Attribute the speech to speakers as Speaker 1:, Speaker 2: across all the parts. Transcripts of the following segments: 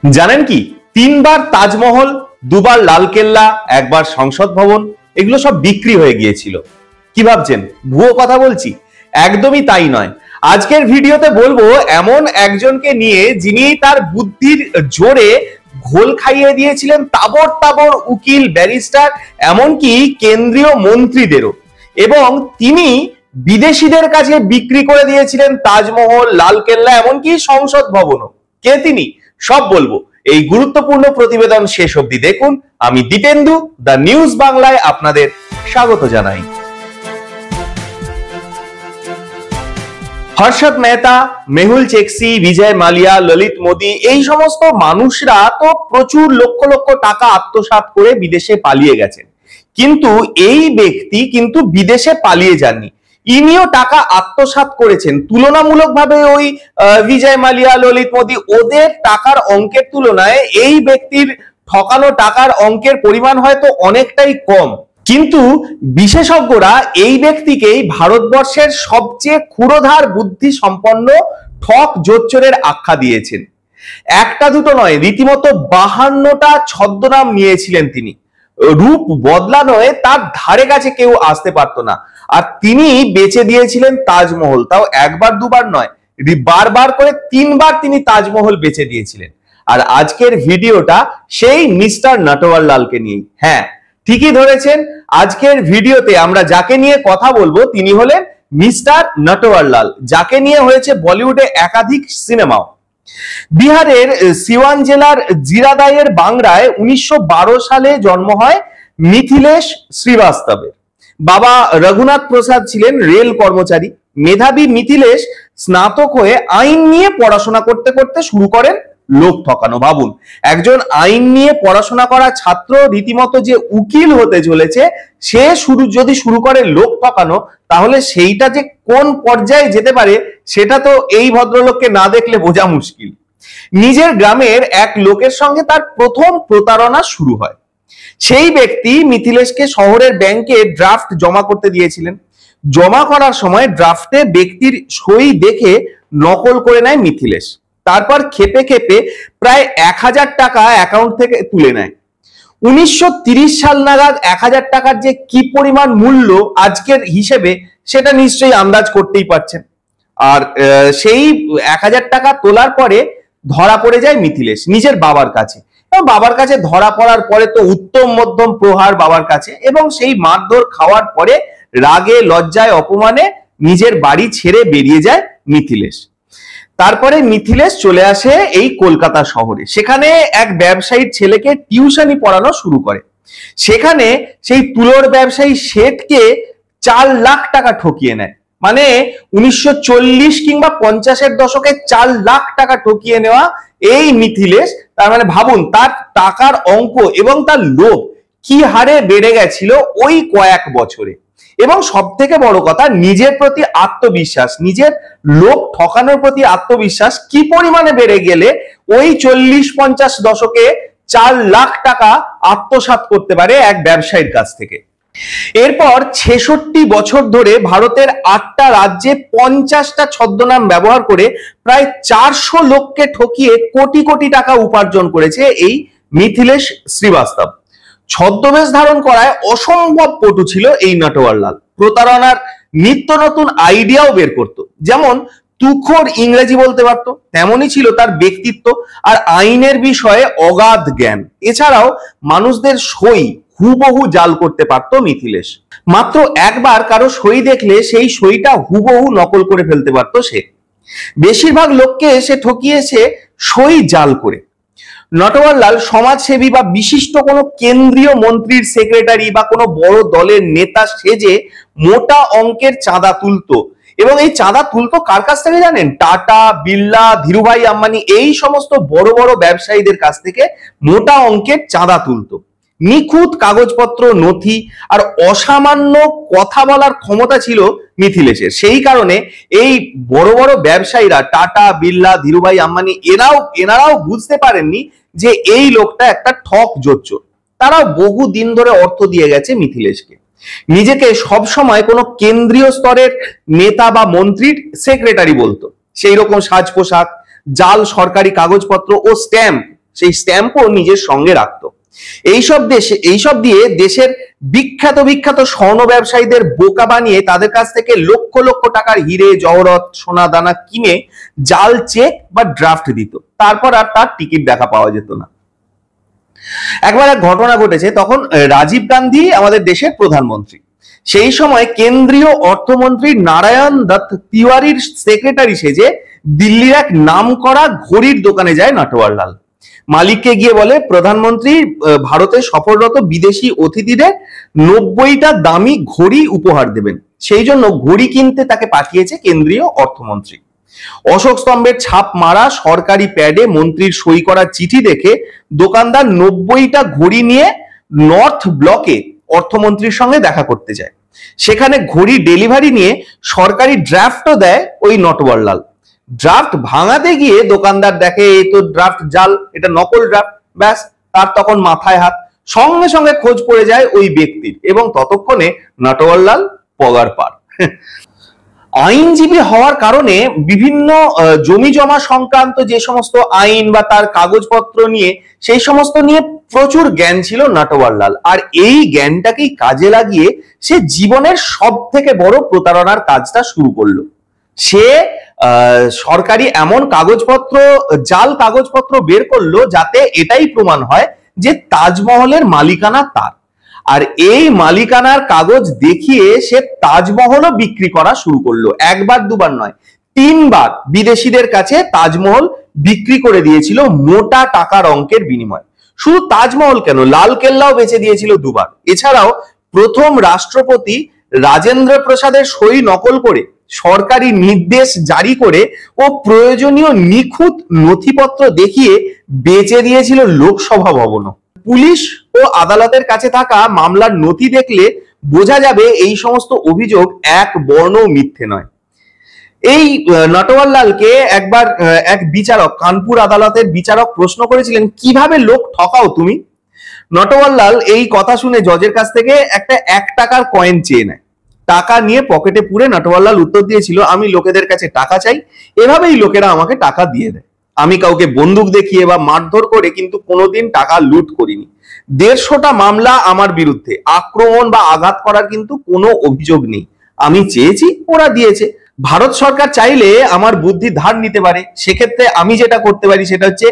Speaker 1: জানেন কি, তিনবার তাজমহল, দুবার লালকেল্লা, একবার সংসদ ভবন, এগুলো সব বিক্রি হয়ে গিয়েছিল। কি ভাবছেন ভুয়ো কথা বলছি? একদমই তাই নয়। আজকের ভিডিওতে বলবো এমন একজনকে নিয়ে যিনি তার বুদ্ধির জোরে ঘোল খাইয়ে দিয়েছিলেন তাবর তাবর উকিল, ব্যারিস্টার, এমনকি কেন্দ্রীয় মন্ত্রীদেরও, এবং তিনি বিদেশিদের কাছে বিক্রি করে দিয়েছিলেন তাজমহল, লালকেল্লা, এমনকি সংসদ ভবনও। কে তিনি? সব বলবো এই গুরুত্বপূর্ণ প্রতিবেদন শেষ অবধি দেখুন। আমি দীপেন্দু, দ্য নিউজ বাংলায় আপনাদের স্বাগত জানাই। হর্ষদ মেহতা, মেহুল চেকসি, বিজয় মালিয়া, ললিত মোদি, এই সমস্ত মানুষরা তো প্রচুর লক্ষ লক্ষ টাকা আত্মসাৎ করে বিদেশে পালিয়ে গেছেন, কিন্তু এই ব্যক্তি কিন্তু বিদেশে পালিয়ে যাননি। ইনিও টাকা আত্মসাৎ করেছেন। তুলনামূলকভাবে ওই বিজয় মালিয়া, ললিত মোদি, ওদের টাকার অঙ্কের তুলনায় এই ব্যক্তির ঠকানো টাকার অঙ্কের পরিমাণ হয়তো অনেকটাই কম, কিন্তু বিশেষজ্ঞরা এই ব্যক্তিকেই ভারতবর্ষের সবচেয়ে ক্ষুরধার বুদ্ধি সম্পন্ন ঠক জোচ্চোরের আখ্যা দিয়েছেন। একটা দুটো নয়, রীতিমতো 52টা ছদ্মনাম নিয়েছিলেন তিনি। রূপ বদলানোয় তার ধারে কাছে কেউ আসতে পারতো না। আর তিনি বেচে দিয়েছিলেন তাজমহল, তাও একবার দুবার নয়, বারবার করে 3বার তিনি তাজমহল বেচে দিয়েছিলেন। আর আজকের ভিডিওটা সেই মিস্টার নটওয়ারলালকে নিয়ে। হ্যাঁ, ঠিকই ধরেছেন, আজকের ভিডিওতে আমরা যাকে নিয়ে কথা বলবো তিনি হলেন মিস্টার নটওয়ারলাল, যাকে নিয়ে হয়েছে বলিউডে একাধিক সিনেমাও। বিহারের সিওয়ান জেলার জিরাদাইয়ের বাংলায় 1912 সালে জন্ম হয় মিথিলেশ শ্রীবাস্তবের। বাবা রঘুনাথ প্রসাদ ছিলেন রেল কর্মচারী। মেধাবী মিথিলেশ স্নাতক হয়ে আইন নিয়ে পড়াশোনা করতে করতে শুরু করেন লোক ঠকানো। ভাবুন, একজন আইন নিয়ে পড়াশোনা করা ছাত্র রীতিমতো যে উকিল হতে চলেছে, সে যদি শুরু করে লোক ঠকানো, তাহলে সেইটা যে কোন পর্যায়ে যেতে পারে সেটা তো এই ভদ্রলোককে না দেখলে বোঝা মুশকিল। নিজের গ্রামের এক লোকের সঙ্গে তার প্রথম প্রতারণা শুরু হয়। সেই ব্যক্তি মিথিলেশকে শহরের ব্যাংকে ড্রাফট জমা করতে দিয়েছিলেন। জমা করার সময় ড্রাফটে ব্যক্তির সই দেখে নকল করে নেয় মিথিলেশ। তারপর খেপে খেপে প্রায় 1000 টাকা অ্যাকাউন্ট থেকে তুলে নেয়। 1930 সাল নাগাদ 1000 টাকার যে কি পরিমাণ মূল্য আজকের হিসেবে, সেটা নিশ্চয়ই আন্দাজ করতেই পারছেন। আর সেই 1000 টাকা তোলার পরে ধরা পড়ে যায় মিথিলেশ নিজের বাবার কাছে। এবং বাবার কাছে ধরা পড়ার পরে তো উত্তম মধ্যম প্রহার বাবার কাছে, এবং সেই মারধর খাওয়ার পরে রাগে লজ্জায় অপমানে নিজের বাড়ি ছেড়ে বেরিয়ে যায় মিথিলেশ। তারপরে মিথিলেশ চলে আসে এই কলকাতা শহরে। সেখানে এক ব্যবসায়ীর ছেলেকে টিউশনি পড়ানো শুরু করে। সেখানে সেই তুলোর ব্যবসায়ী শেঠকে 4 লাখ টাকা ঠকিয়ে নেয়। মানে 1940 কিংবা 50-এর দশকে 4 লাখ টাকা ঠকিয়ে নেওয়া এই মিথিলেশ। তার মানে ভাবুন তার টাকার অঙ্ক এবং তার লোভ কি হারে বেড়ে গেছিল ওই কয়েক বছরে। এবং সব থেকে বড় কথা, নিজের প্রতি আত্মবিশ্বাস, নিজের লোক ঠকানোর প্রতি আত্মবিশ্বাস কি পরিমাণে বেড়ে গেলে ওই 40-50 দশকে 4 লাখ টাকা আত্মসাৎ করতে পারে এক ব্যবসায়ীর কাছ থেকে। এরপর 66 বছর ধরে ভারতের 8টা রাজ্যে 50টা ছদ্মনাম ব্যবহার করে প্রায় 400 লোককে ঠকিয়ে কোটি কোটি টাকা উপার্জন করেছে এই মিথিলেশ শ্রীবাস্তব। ছদ্মবেশ ধারণ করায় অসম্ভব পটু ছিল এই নটওয়ারলাল। প্রতারণার নিত্য নতুন আইডিয়াও বের করত। যেমন তুখোড় ইংরেজি বলতে পারত, তেমনই ছিল তার ব্যক্তিত্ব আর আইনের বিষয়ে অগাধ জ্ঞান। এছাড়াও মানুষদের সই হুবহু জাল করতে পারত মিথিলেশ। মাত্র একবার কারো সই দেখলে সেই সইটা হুবহু নকল করে ফেলতে পারত সে। বেশিরভাগ লোককে সে ঠকিয়েছে সই জাল করে। নটওয়ারলাল সমাজসেবী বা বিশিষ্ট কোনো কেন্দ্রীয় মন্ত্রীর সেক্রেটারি বা কোনো বড় দলের নেতা সেজে মোটা অঙ্কের চাঁদা তুলতো। এবং এই চাঁদা তুলতো কার কাছ থেকে জানেন? টাটা, বিড়লা, ধীরুভাই আম্বানি, এই সমস্ত বড় বড় ব্যবসায়ীদের কাছ থেকে মোটা অঙ্কের চাঁদা তুলতো। নিখুঁত কাগজপত্র, নথি আর অসামান্য কথা বলার ক্ষমতা ছিল মিথিলেশের। সেই কারণে এই বড় বড় ব্যবসায়ীরা, টাটা, বিড়লা, ধীরুভাই আম্বানি, এনারাও বুঝতে পারেননি যে এই লোকটা একটা ঠক জোচ্চোর। তারাও বহু দিন ধরে অর্থ দিয়ে গেছে মিথিলেশকে। নিজেকে সবসময় কোনো কেন্দ্রীয় স্তরের নেতা বা মন্ত্রীর সেক্রেটারি বলতো। সেই রকম সাজ পোশাক, জাল সরকারি কাগজপত্র ও স্ট্যাম্প সেই স্ট্যাম্পও নিজের সঙ্গে রাখতো। এইসব দিয়ে দেশের বিখ্যাত বিখ্যাত স্বর্ণ ব্যবসায়ীদের বোকা বানিয়ে তাদের কাছ থেকে লক্ষ লক্ষ টাকার হিরে জহরত সোনা দানা কিনে জাল চেক বা ড্রাফট দিত, তারপর আর তার টিকিট দেখা পাওয়া যেত না। একবার এক ঘটনা ঘটেছে, তখন রাজীব গান্ধী আমাদের দেশের প্রধানমন্ত্রী। সেই সময় কেন্দ্রীয় অর্থমন্ত্রী নারায়ণ দত্ত তিওয়ারির সেক্রেটারি সেজে দিল্লির এক নামকরা ঘড়ির দোকানে যায় নটওয়ারলাল। মালিককে গিয়ে বলে প্রধানমন্ত্রী ভারতে সফররত বিদেশি অতিথিদের 90টা দামি ঘড়ি উপহার দেবেন, সেই জন্য ঘড়ি কিনতে তাকে পাঠিয়েছে কেন্দ্রীয় অর্থমন্ত্রী। অশোক স্তম্ভের ছাপ মারা সরকারি প্যাডে মন্ত্রীর সই করা চিঠি দেখে দোকানদার 90টা ঘড়ি নিয়ে নর্থ ব্লকে অর্থমন্ত্রীর সঙ্গে দেখা করতে যায়। সেখানে ঘড়ি ডেলিভারি নিয়ে সরকারি ড্রাফটও দেয় ওই নটওয়ারলাল। ড্রাফট ভাঙাতে গিয়ে দোকানদার দেখে এই তো ড্রাফট জাল, এটা নকল ড্রাফট। ব্যাস, তার তখন মাথায় হাত, সঙ্গে সঙ্গে খোঁজ পড়ে যায় ওই ব্যক্তির, এবং ততক্ষণে নটওয়ারলাল পগার পার। আইনজীবী হওয়ার কারণে বিভিন্ন জমি জমা সংক্রান্ত যে সমস্ত আইন বা তার কাগজপত্র নিয়ে, সেই সমস্ত নিয়ে প্রচুর জ্ঞান ছিল নটওয়ারলাল। আর এই জ্ঞানটাকেই কাজে লাগিয়ে সে জীবনের সব থেকে বড় প্রতারণার কাজটা শুরু করলো। সে সরকারি এমন কাগজপত্র, জাল কাগজপত্র বের করলো যাতে এটাই প্রমাণ হয় যে তাজমহলের মালিকানা তার। আর এই মালিকানার কাগজ দেখিয়ে সে তাজমহলও বিক্রি করা শুরু করলো। একবার দুবার নয়, 3বার বিদেশিদের কাছে তাজমহল বিক্রি করে দিয়েছিল মোটা টাকার অঙ্কের বিনিময়ে। শুধু তাজমহল কেন, লাল কেল্লাও বেচে দিয়েছিল 2বার। এছাড়াও প্রথম রাষ্ট্রপতি রাজেন্দ্র প্রসাদের সই নকল করে সরকারি নির্দেশ জারি করে ও প্রয়োজনীয় নিখুঁত নথিপত্র দেখিয়ে বেচে দিয়েছিল লোকসভা ভবনও। পুলিশ ও আদালতের কাছে থাকা মামলার নথি দেখলে বোঝা যাবে এই সমস্ত অভিযোগ এক বর্ণ মিথ্যে নয়। এই নটওয়ারলালকে একবার এক বিচারক, কানপুর আদালতের বিচারক প্রশ্ন করেছিলেন, কিভাবে লোক ঠকাও তুমি? নটওয়ারলাল এই কথা শুনে জজের কাছ থেকে একটা 1 টাকার কয়েন চেয়ে নেয়। টাকা নিয়ে পকেটে পুরে নটওয়ারলাল উত্তর দিয়েছিল, আমি লোকেদের কাছে টাকা চাই, এভাবেই লোকেরা আমাকে টাকা দিয়ে দেয়। আমি কাউকে বন্দুক দেখিয়ে বা মারধর করে কিন্তু কোনোদিন টাকা লুট করিনি। 150টা মামলা আমার বিরুদ্ধে, আক্রমণ বা আঘাত করার কিন্তু কোনো অভিযোগ নেই। আমি চেয়েছি, ওরা দিয়েছে। ভারত সরকার চাইলে আমার বুদ্ধি ধার নিতে পারে, সেক্ষেত্রে আমি যেটা করতে পারি সেটা হচ্ছে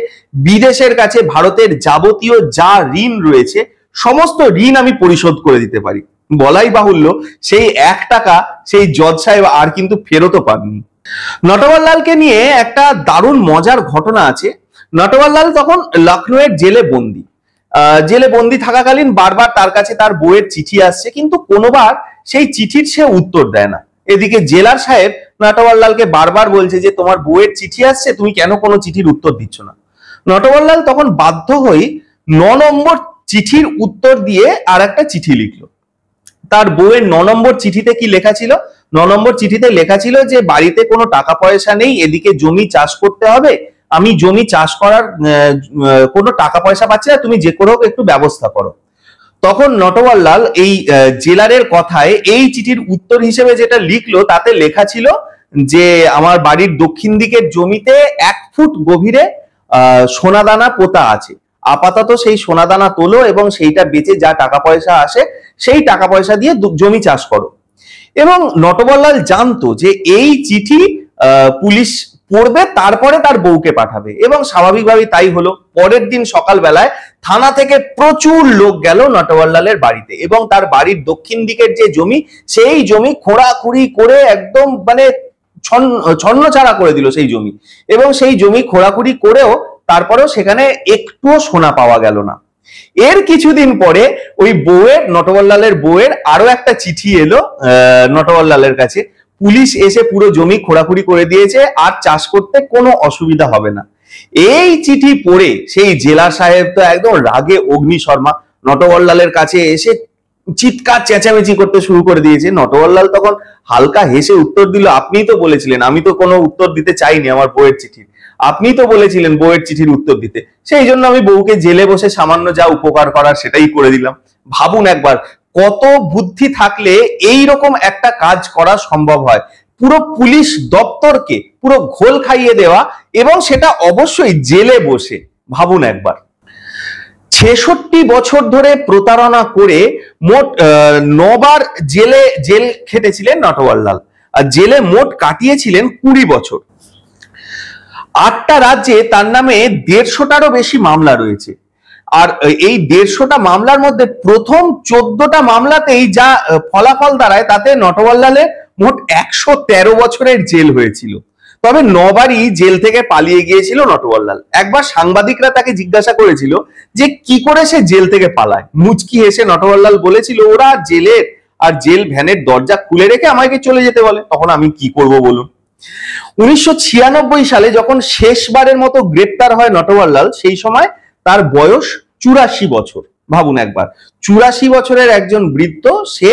Speaker 1: বিদেশের কাছে ভারতের যাবতীয় যা ঋণ রয়েছে সমস্ত ঋণ আমি পরিশোধ করে দিতে পারি। বলাই বাহুল্য, সেই 1 টাকা সেই জজ সাহেব আর কিন্তু ফেরতও পাননি। নটওয়ারলালকে নিয়ে একটা দারুণ মজার ঘটনা আছে। নটওয়ারলাল তখন লখনৌয়ের জেলে বন্দী। জেলে বন্দী থাকাকালীন বারবার তার কাছে তার বউয়ের চিঠি আসছে, কিন্তু কোনোবার সেই চিঠির সে উত্তর দেয় না। এদিকে জেলার সাহেব নটওয়ারলালকে বারবার বলছে যে তোমার বউয়ের চিঠি আসছে, তুমি কেন কোনো চিঠির উত্তর দিচ্ছ না? নটওয়ারলাল তখন বাধ্য হয়ে 9 নম্বর চিঠির উত্তর দিয়ে আর একটা চিঠি লিখলো। তার বউয়ের 9 নম্বর চিঠিতে কি লেখা ছিল? 9 নম্বর চিঠিতে লেখা ছিল যে বাড়িতে কোনো টাকা পয়সা নেই, এদিকে জমি চাষ করতে হবে, আমি জমি চাষ করার কোনো টাকা পয়সা পাচ্ছি না, তুমি যে করে হোক একটু ব্যবস্থা করো। তখন নটওয়ারলাল এই জেলারের কথায় এই চিঠির উত্তর হিসেবে যেটা লিখলো তাতে লেখা ছিল যে আমার বাড়ির দক্ষিণ দিকের জমিতে 1 ফুট গভীরে সোনাদানা পোতা আছে, আপাতত সেই সোনাদানা তোলো এবং সেইটা বেচে যা টাকা পয়সা আসে সেই টাকা পয়সা দিয়ে জমি চাষ করো। এবং নটওয়ারলাল জানতো যে এই চিঠি পুলিশ পড়বে, তারপরে তার বউকে পাঠাবে, এবং স্বাভাবিকভাবেই তাই হলো। পরের দিন সকালবেলায় থানা থেকে প্রচুর লোক গেল নটওয়ারলালের বাড়িতে, এবং তার বাড়ির দক্ষিণ দিকের যে জমি সেই জমি খোঁড়াখুড়ি করে একদম মানে ছন্নছাড়া করে দিল সেই জমি, এবং সেই জমি খোঁড়াখুড়ি করেও তারপরেও সেখানে একটুও সোনা পাওয়া গেল না। এর কিছুদিন পরে ওই বউয়ের, নটওয়ারলালের বউয়ের আরো একটা চিঠি এলো নটওয়ারলালের কাছে, পুলিশ এসে পুরো জমি খোঁড়াখুড়ি করে দিয়েছে, আর চাষ করতে কোনো অসুবিধা হবে না। এই চিঠি পড়ে সেই জেলা সাহেব তো একদম রাগে অগ্নিশর্মা, নটওয়ারলালের কাছে এসে চিৎকার চেঁচামেচি করতে শুরু করে দিয়েছে। নটওয়ারলাল তখন হালকা হেসে উত্তর দিল, আপনিই তো বলেছিলেন, আমি তো কোনো উত্তর দিতে চাইনি আমার বউয়ের চিঠির, আপনি তো বলেছিলেন বউয়ের চিঠির উত্তর দিতে, সেই জন্য আমি বউকে জেলে বসে সামান্য যা উপকার করার সেটাই করে দিলাম। ভাবুন একবার, কত বুদ্ধি থাকলে এই রকম একটা কাজ করা সম্ভব হয়। পুরো পুলিশ দপ্তরকে পুরো ঘোল খাইয়ে দেওয়া, এবং সেটা অবশ্যই জেলে বসে। ভাবুন একবার। 66 বছর ধরে প্রতারণা করে মোট 9 বার জেল খেটেছিলেন নটওয়ারলাল, আর জেলে মোট কাটিয়েছিলেন 20 বছর। 8টা রাজ্যে তার নামে 150টারও বেশি মামলা রয়েছে। আর এই 150টা মামলার মধ্যে প্রথম 14টা মামলাতেই যা ফলাফল দাঁড়ায় তাতে নটওয়ারলালের মোট 113 বছরের জেল হয়েছিল। তবে 9 বারই জেল থেকে পালিয়ে গিয়েছিল নটওয়ারলাল। একবার সাংবাদিকরা তাকে জিজ্ঞাসা করেছিল যে কি করে সে জেল থেকে পালায়। মুচকি হেসে নটওয়ারলাল বলেছিল, ওরা জেলের আর জেল ভ্যানের দরজা খুলে রেখে আমাকে চলে যেতে বলে, তখন আমি কি করব বলুন। 1996 সালে যখন শেষবারের মতো গ্রেপ্তার হয় নটওয়ারলাল, সেই সময় তার বয়স 84 বছর। ভাবুন একবার, 84 বছরের একজন বৃদ্ধ সে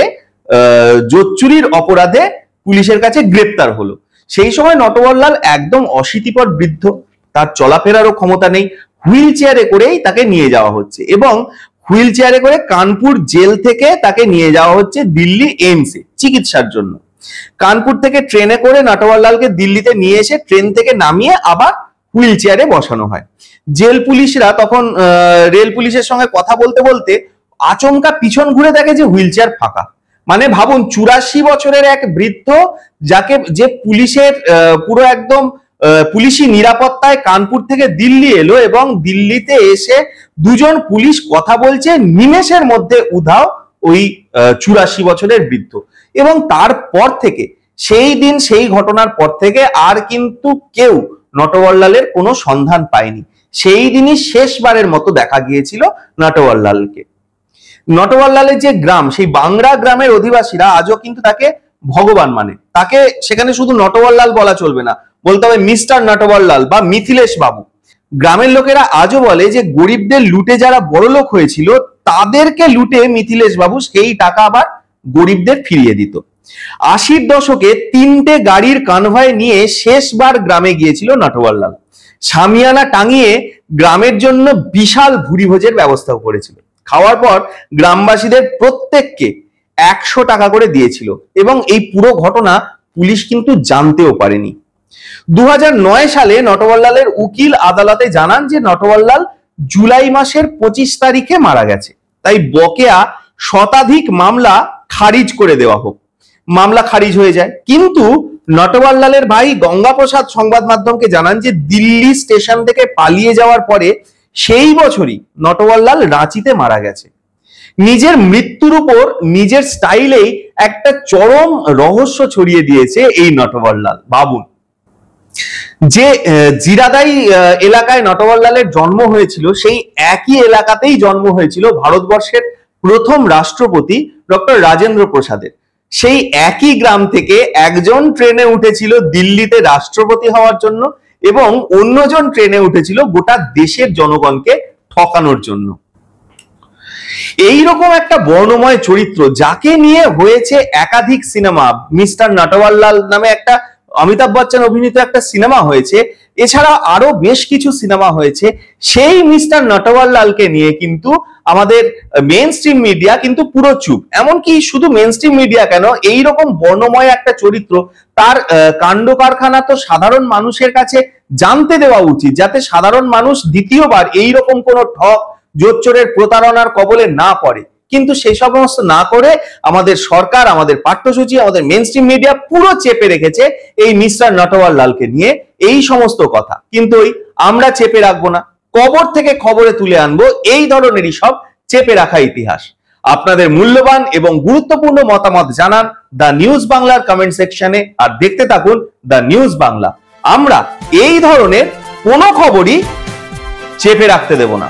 Speaker 1: জোচ্চুরির অপরাধে পুলিশের কাছে গ্রেপ্তার হলো। সেই সময় নটওয়ারলাল একদম অশীতিপর বৃদ্ধ, তার চলাফেরারও ক্ষমতা নেই। হুইল চেয়ারে করেই তাকে নিয়ে যাওয়া হচ্ছে এবং হুইল চেয়ারে করে কানপুর জেল থেকে তাকে নিয়ে যাওয়া হচ্ছে দিল্লি এইমসে চিকিৎসার জন্য। কানপুর থেকে ট্রেনে করে নটওয়ারলালকে দিল্লিতে নিয়ে এসে ট্রেন থেকে নামিয়ে আবার হুইল চেয়ারে বসানো হয়। জেল পুলিশরা তখন রেল পুলিশের সঙ্গে কথা বলতে বলতে আচমকা পিছন ঘুরে দেখে যে হুইল চেয়ার ফাঁকা। মানে ভাবুন, 84 বছরের এক বৃদ্ধ যে পুলিশের পুরো একদম পুলিশি নিরাপত্তায় কানপুর থেকে দিল্লি এলো এবং দিল্লিতে এসে দুজন পুলিশ কথা বলছে, নিমেষের মধ্যে উধাও ওই 84 বছরের বৃদ্ধ। এবং তারপর থেকে সেই দিন সেই ঘটনার পর থেকে আর কিন্তু কেউ নটওয়ারলালের কোনো সন্ধান পায়নি। সেই দিনই শেষবারের মতো দেখা গিয়েছিল নটওয়ারলালকে। নটওয়ারলালের যে গ্রাম, সেই বাংরা গ্রামের অধিবাসীরা আজও কিন্তু তাকে ভগবান মানে। তাকে সেখানে শুধু নটওয়ারলাল বলা চলবে না, বলতে হবে মিস্টার নটওয়ারলাল বা মিথিলেশ বাবু। গ্রামের লোকেরা আজও বলে যে গরিবদের লুটে যারা বড়লোক হয়েছিল তাদেরকে লুটে মিথিলেশ বাবু সেই টাকা আবার গরিবদের ফিরিয়ে দিত। 80-র দশকে 3টে গাড়ির কনভয় নিয়ে শেষবার গ্রামে গিয়েছিল নটওয়ারলাল। শামিয়ানা টাঙিয়ে গ্রামের জন্য বিশাল ভুরিভোজের ব্যবস্থাও করেছিল। খাওয়ার পর গ্রামবাসীদের প্রত্যেককে 100 টাকা করে দিয়েছিল এবং এই পুরো ঘটনা পুলিশ কিন্তু জানতেও পারেনি। 2009 সালে নটওয়ারলালের উকিল আদালতে জানান যে নটওয়ারলাল জুলাই মাসের 25 তারিখে মারা গেছে, তাই বকেয়া শতাধিক মামলা খারিজ করে দেওয়া হোক। মামলা খারিজ হয়ে যায়, কিন্তু নটওয়ারলালের ভাই গঙ্গাপ্রসাদ সংবাদ মাধ্যমকে জানান যে দিল্লি স্টেশন থেকে পালিয়ে যাওয়ার পরে সেই বছরই নটওয়ারলাল রাঁচিতে মারা গেছে। নিজের মৃত্যুর উপর নিজের স্টাইলেই একটা চরম রহস্য ছড়িয়ে দিয়েছে এই নটওয়ারলাল। ভাবুন, যে জিরাদাই এলাকায় নটওয়ারলালের জন্ম হয়েছিল সেই একই এলাকাতেই জন্ম হয়েছিল ভারতবর্ষের প্রথম রাষ্ট্রপতি ডক্টর রাজেন্দ্র প্রসাদের। সেই একই গ্রাম থেকে একজন ট্রেনে উঠেছিল দিল্লিতে রাষ্ট্রপতি হওয়ার জন্য এবং অন্যজন ট্রেনে উঠেছিল গোটা দেশের জনগণকে ঠকানোর জন্য। এইরকম একটা বর্ণময় চরিত্র যাকে নিয়ে হয়েছে একাধিক সিনেমা, মিস্টার নটওয়ারলাল নামে একটা অমিতাভ বচ্চন অভিনীত একটা সিনেমা হয়েছে, এছাড়া আরো বেশ কিছু সিনেমা হয়েছে। সেই মিস্টার নটওয়ারলালকে নিয়ে কিন্তু আমাদের মেইন স্ট্রিম মিডিয়া কিন্তু পুরো চুপ। এমনকি শুধু মেইন স্ট্রিম মিডিয়া কেন, এইরকম বর্ণময় একটা চরিত্র তার কাণ্ড কারখানা তো সাধারণ মানুষের কাছে জানতে দেওয়া উচিত, যাতে সাধারণ মানুষ দ্বিতীয়বার এইরকম কোনো ঠক জোচ্চোরের প্রতারণার কবলে না পড়ে। কিন্তু সেই সমস্ত না করে আমাদের সরকার, আমাদের পাঠ্যসূচি, আমাদের মেইন স্ট্রিম মিডিয়া পুরো চেপে রেখেছে এই মিস্টার নটওয়ারলালকে নিয়ে এই সমস্ত কথা। কিন্তু আমরা চেপে রাখবো না, কবর থেকে খবরে তুলে আনবো এই ধরনেরই সব চেপে রাখা ইতিহাস। আপনাদের মূল্যবান এবং গুরুত্বপূর্ণ মতামত জানান দ্য নিউজ বাংলার কমেন্ট সেকশনে, আর দেখতে থাকুন দ্য নিউজ বাংলা। আমরা এই ধরনের কোনো খবরই চেপে রাখতে দেব না।